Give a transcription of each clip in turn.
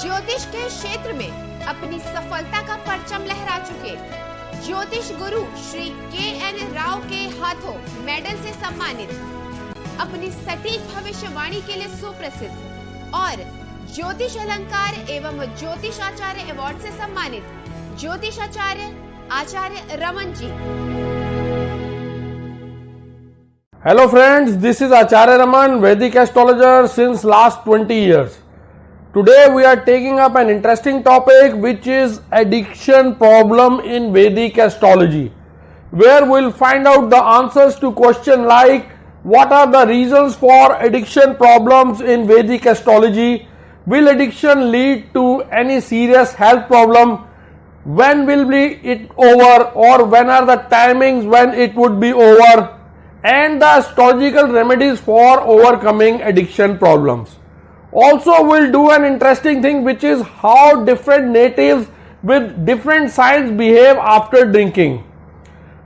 ज्योतिष के क्षेत्र में अपनी सफलता का परचम लहरा चुके ज्योतिष गुरु श्री के.एन. राव के हाथों मेडल से सम्मानित, अपनी सटीक भविष्यवाणी के लिए सुप्रसिद्ध और ज्योतिष अलंकार एवं ज्योतिष आचार्य अवार्ड से सम्मानित ज्योतिष आचार्य Raman ji. Hello friends, this is Acharya Raman, Vedic Astrologer since last 20 years. Today we are taking up an interesting topic which is addiction problem in Vedic Astrology, where we'll find out the answers to questions like what are the reasons for addiction problems in Vedic Astrology, will addiction lead to any serious health problem, when will be it over or when are the timings when it would be over, and the astrological remedies for overcoming addiction problems. Also, we'll do an interesting thing which is how different natives with different signs behave after drinking.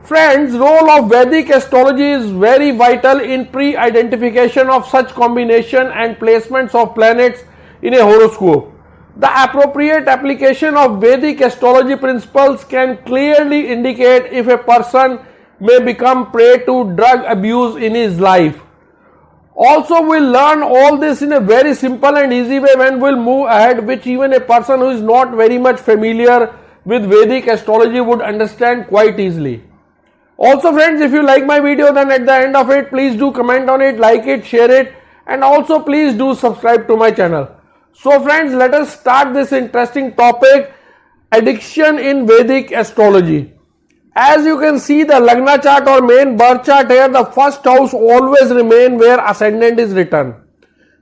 Friends, role of Vedic astrology is very vital in pre-identification of such combination and placements of planets in a horoscope. The appropriate application of Vedic astrology principles can clearly indicate if a person may become prey to drug abuse in his life. Also, we'll learn all this in a very simple and easy way when we'll move ahead, which even a person who is not very much familiar with Vedic astrology would understand quite easily. Also friends, if you like my video, then at the end of it, please do comment on it, like it, share it, and also please do subscribe to my channel. So friends, let us start this interesting topic, addiction in Vedic astrology. As you can see the Lagna chart or main birth chart here, the first house always remain where ascendant is written.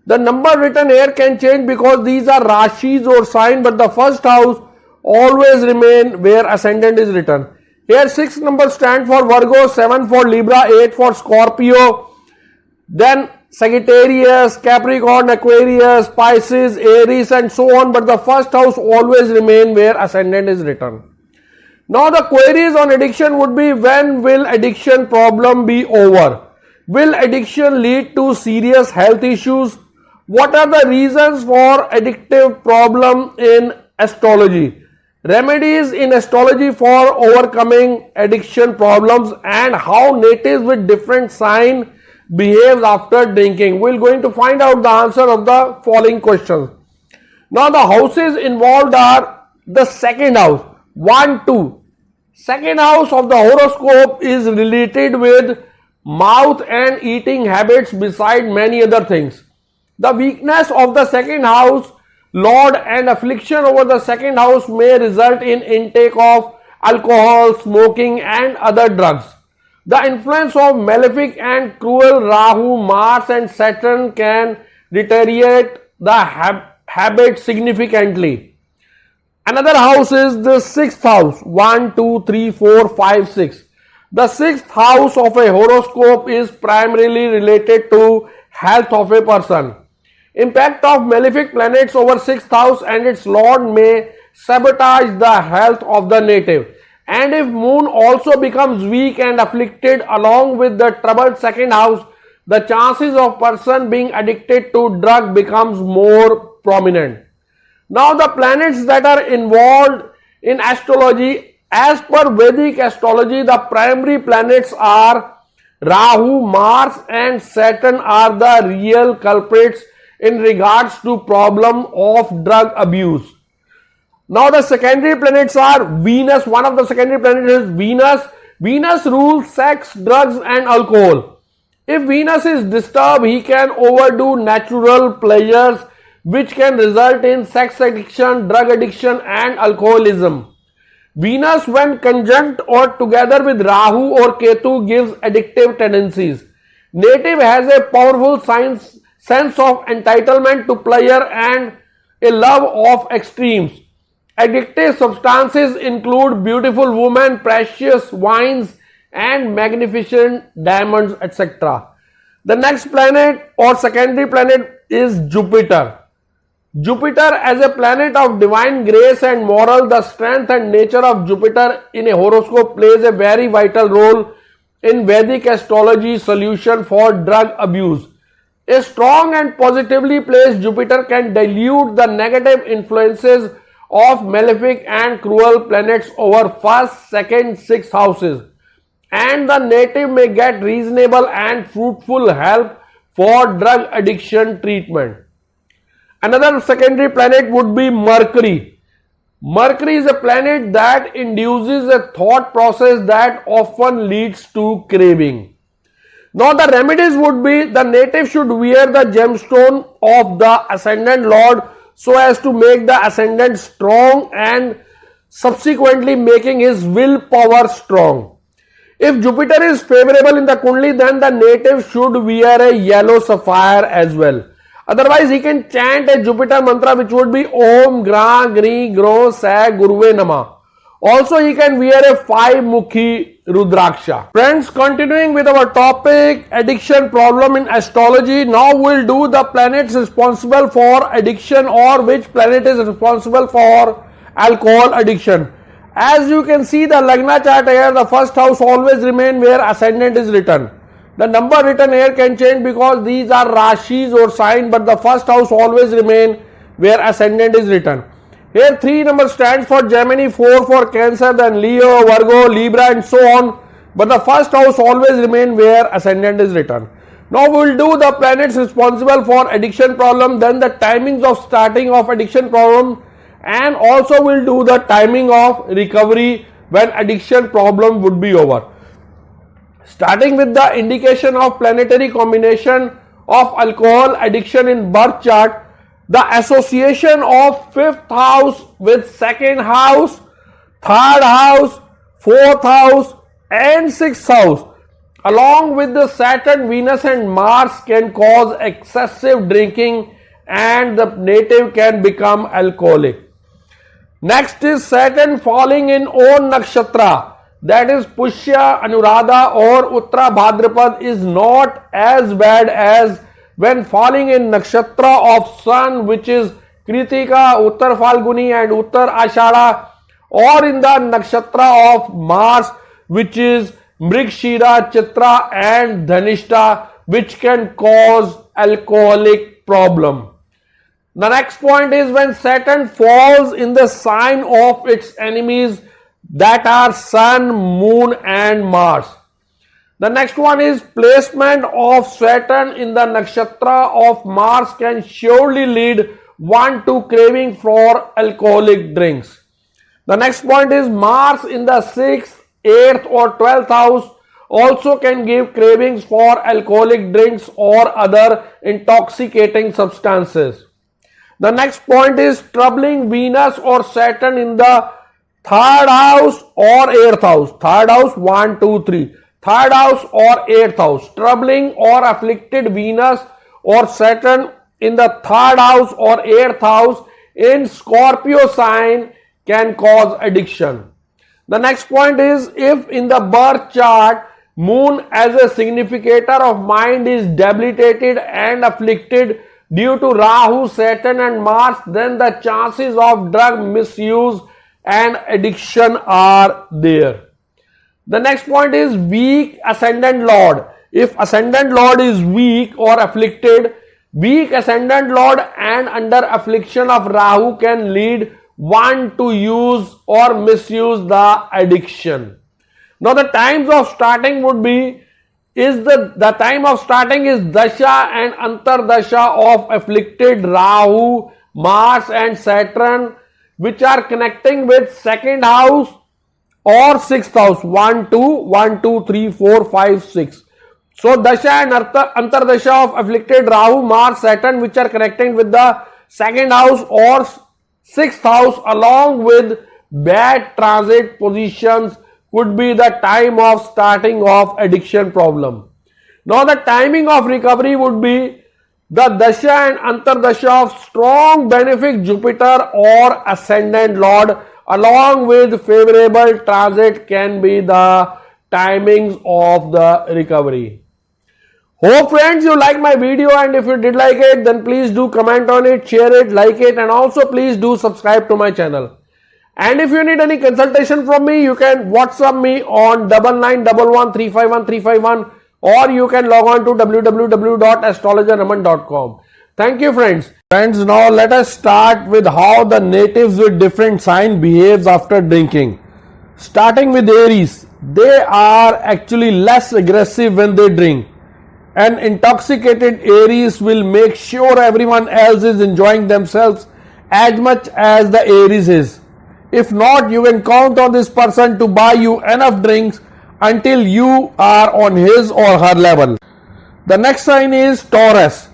The number written here can change because these are Rashis or sign, but the first house always remain where ascendant is written. Here 6 numbers stand for Virgo, 7 for Libra, 8 for Scorpio, then Sagittarius, Capricorn, Aquarius, Pisces, Aries and so on, but the first house always remain where ascendant is written. Now the queries on addiction would be, when will addiction problem be over? Will addiction lead to serious health issues? What are the reasons for addictive problem in astrology? Remedies in astrology for overcoming addiction problems and how natives with different sign behave after drinking. We're going to find out the answer of the following questions. Now the houses involved are the second house, 1, 2. Second house of the horoscope is related with mouth and eating habits beside many other things. The weakness of the second house lord and affliction over the second house may result in intake of alcohol, smoking and other drugs. The influence of malefic and cruel Rahu, Mars and Saturn can deteriorate the habit significantly. Another house is the 6th house, 1, 2, 3, 4, 5, 6. The 6th house of a horoscope is primarily related to health of a person. Impact of malefic planets over 6th house and its lord may sabotage the health of the native. And if moon also becomes weak and afflicted along with the troubled second house, the chances of person being addicted to drug becomes more prominent. Now the planets that are involved in astrology, as per Vedic astrology, the primary planets are Rahu, Mars and Saturn are the real culprits in regards to problem of drug abuse. Now the secondary planets are Venus. One of the secondary planets is Venus. Venus rules sex, drugs and alcohol. If Venus is disturbed, he can overdo natural pleasures which can result in sex addiction, drug addiction and alcoholism. Venus when conjunct or together with Rahu or Ketu gives addictive tendencies. Native has a powerful sense of entitlement to pleasure and a love of extremes. Addictive substances include beautiful women, precious wines and magnificent diamonds, etc. The next planet or secondary planet is Jupiter. Jupiter as a planet of divine grace and moral, the strength and nature of Jupiter in a horoscope plays a very vital role in Vedic astrology solution for drug abuse. A strong and positively placed Jupiter can dilute the negative influences of malefic and cruel planets over first, second, sixth houses, and the native may get reasonable and fruitful help for drug addiction treatment. Another secondary planet would be Mercury. Mercury is a planet that induces a thought process that often leads to craving. Now the remedies would be the native should wear the gemstone of the ascendant lord so as to make the ascendant strong and subsequently making his willpower strong. If Jupiter is favorable in the Kundli, then the native should wear a yellow sapphire as well. Otherwise, he can chant a Jupiter mantra which would be Om Gra Gri Gro Sa Guruve Nama. Also, he can wear a 5-mukhi Rudraksha. Friends, continuing with our topic, addiction problem in astrology. Now we'll do the planets responsible for addiction or which planet is responsible for alcohol addiction. As you can see the Lagna chart here, the first house always remain where ascendant is written. The number written here can change because these are Rashis or sign, but the first house always remain where ascendant is written. Here 3 number stands for Gemini, 4 for Cancer, then Leo, Virgo, Libra and so on. But the first house always remain where ascendant is written. Now we will do the planets responsible for addiction problem, then the timings of starting of addiction problem, and also we will do the timing of recovery when addiction problem would be over. Starting with the indication of planetary combination of alcohol addiction in birth chart, the association of 5th house with 2nd house, 3rd house, 4th house and 6th house along with the Saturn, Venus and Mars can cause excessive drinking and the native can become alcoholic. Next is Saturn falling in own nakshatra, that is Pushya, Anuradha or Uttara Bhadrapad is not as bad as when falling in nakshatra of Sun, which is Kritika, Uttar Falguni and Uttar Ashada, or in the nakshatra of Mars, which is Mrigshira, Chitra and Dhanishta, which can cause alcoholic problem. The next point is when Saturn falls in the sign of its enemies, that are Sun, Moon and Mars. The next one is placement of Saturn in the nakshatra of Mars can surely lead one to craving for alcoholic drinks. The next point is Mars in the 6th, 8th or 12th house also can give cravings for alcoholic drinks or other intoxicating substances. The next point is troubling Venus or Saturn in the 3rd house or 8th house. 3rd house 1, 2, 3. 3rd house or 8th house. Troubling or afflicted Venus or Saturn in the 3rd house or 8th house in Scorpio sign can cause addiction. The next point is if in the birth chart Moon as a significator of mind is debilitated and afflicted due to Rahu, Saturn and Mars, then the chances of drug misuse and addiction are there. The next point is weak ascendant lord. If ascendant lord is weak or afflicted, weak ascendant lord and under affliction of Rahu can lead one to use or misuse the addiction. Now the times of starting would be the time of starting is Dasha and Antardasha of afflicted Rahu, Mars and Saturn, which are connecting with 2nd house or 6th house 1, 2, 1, 2, 3, 4, 5, 6. So Dasha and Antardasha of afflicted Rahu, Mars, Saturn, which are connecting with the 2nd house or 6th house along with bad transit positions could be the time of starting of addiction problem. Now the timing of recovery would be the Dasha and Antardasha of strong benefic Jupiter or ascendant lord along with favorable transit can be the timings of the recovery. Hope friends you like my video, and if you did like it then please do comment on it, share it, like it, and also please do subscribe to my channel. And if you need any consultation from me, you can WhatsApp me on 9911351351 or you can log on to www.astrologerraman.com. Thank you, friends. Friends, now let us start with how the natives with different sign behaves after drinking. Starting with Aries, they are actually less aggressive when they drink. An intoxicated Aries will make sure everyone else is enjoying themselves as much as the Aries is. If not, you can count on this person to buy you enough drinks until you are on his or her level. The next sign is Taurus.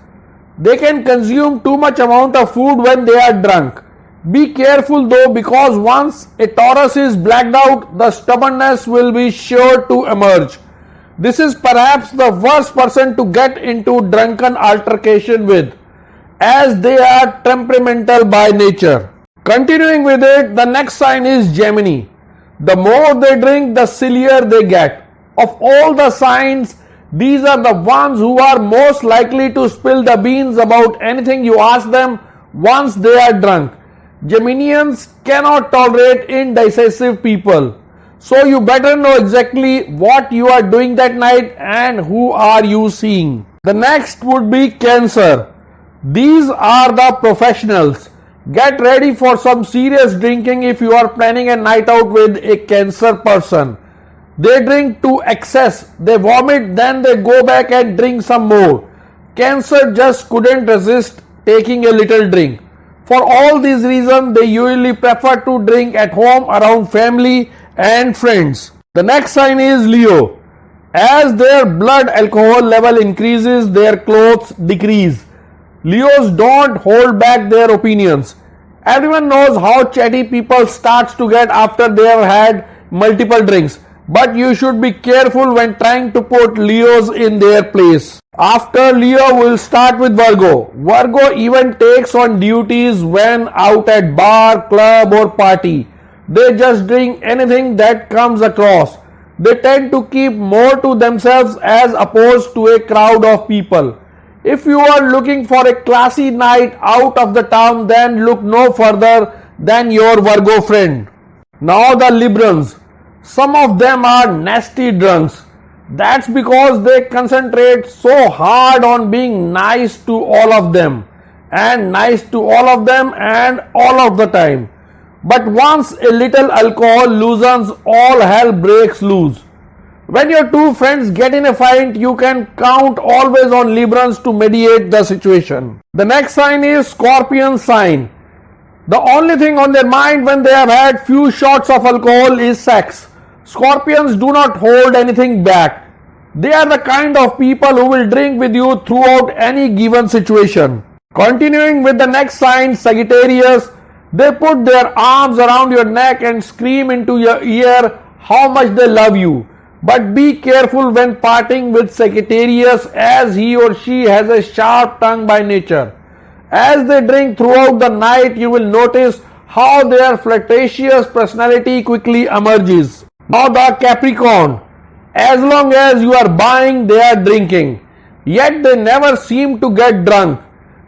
They can consume too much amount of food when they are drunk. Be careful though, because once a Taurus is blacked out, the stubbornness will be sure to emerge. This is perhaps the worst person to get into drunken altercation with, as they are temperamental by nature. Continuing with it, the next sign is Gemini. The more they drink, the sillier they get. Of all the signs, these are the ones who are most likely to spill the beans about anything you ask them once they are drunk. Geminians cannot tolerate indecisive people. So you better know exactly what you are doing that night and who are you seeing. The next would be Cancer. These are the professionals. Get ready for some serious drinking if you are planning a night out with a Cancer person. They drink to excess, they vomit, then they go back and drink some more. Cancer just couldn't resist taking a little drink. For all these reasons, they usually prefer to drink at home around family and friends. The next sign is Leo. As their blood alcohol level increases, their clothes decrease. Leos don't hold back their opinions. Everyone knows how chatty people starts to get after they have had multiple drinks. But you should be careful when trying to put Leos in their place. After Leo, we'll start with Virgo. Virgo even takes on duties when out at bar, club or party. They just drink anything that comes across. They tend to keep more to themselves as opposed to a crowd of people. If you are looking for a classy night out of the town, then look no further than your Virgo friend. Now the Librans. Some of them are nasty drunks. That's because they concentrate so hard on being nice to all of them and all of the time. But once a little alcohol loosens, all hell breaks loose. When your two friends get in a fight, you can count always on Librans to mediate the situation. The next sign is Scorpion sign. The only thing on their mind when they have had few shots of alcohol is sex. Scorpions do not hold anything back. They are the kind of people who will drink with you throughout any given situation. Continuing with the next sign, Sagittarius. They put their arms around your neck and scream into your ear how much they love you. But be careful when parting with Sagittarius, as he or she has a sharp tongue by nature. As they drink throughout the night, you will notice how their flirtatious personality quickly emerges. Now the Capricorn. As long as you are buying, they are drinking. Yet they never seem to get drunk.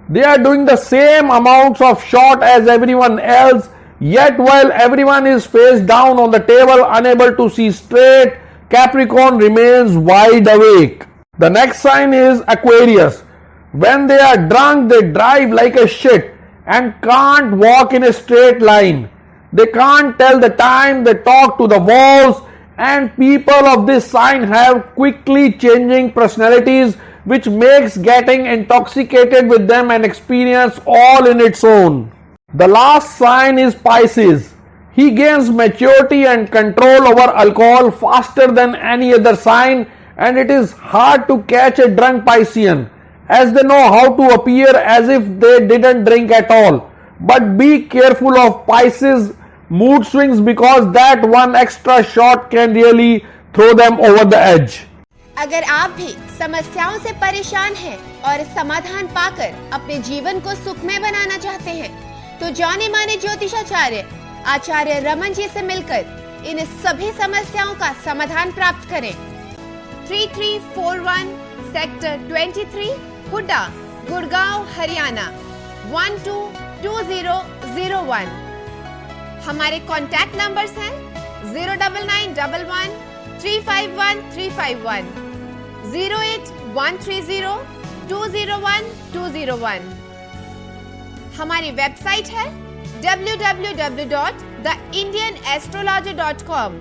They are doing the same amounts of shot as everyone else, yet while everyone is face down on the table unable to see straight, Capricorn remains wide awake. The next sign is Aquarius. When they are drunk, they drive like a shit and can't walk in a straight line. They can't tell the time, they talk to the walls, and people of this sign have quickly changing personalities, which makes getting intoxicated with them an experience all in its own. The last sign is Pisces. He gains maturity and control over alcohol faster than any other sign, and it is hard to catch a drunk Piscean, as they know how to appear as if they didn't drink at all. But be careful of Pisces mood swings, because that one extra shot can really throw them over the edge. अगर आप भी समस्याओं से परेशान हैं और समाधान पाकर अपने जीवन को सुखमय बनाना चाहते हैं, तो जाने माने ज्योतिषाचार्य आचार्य रमन जी से मिलकर इन सभी समस्याओं का समाधान प्राप्त करें। 3341 सेक्टर 23 हुड्डा, गुड़गांव, हरियाणा 122001। हमारे कॉन्टैक्ट नंबर्स हैं 09911 351 351, 08130201201। हमारी वेबसाइट है www.theindianastrologer.com।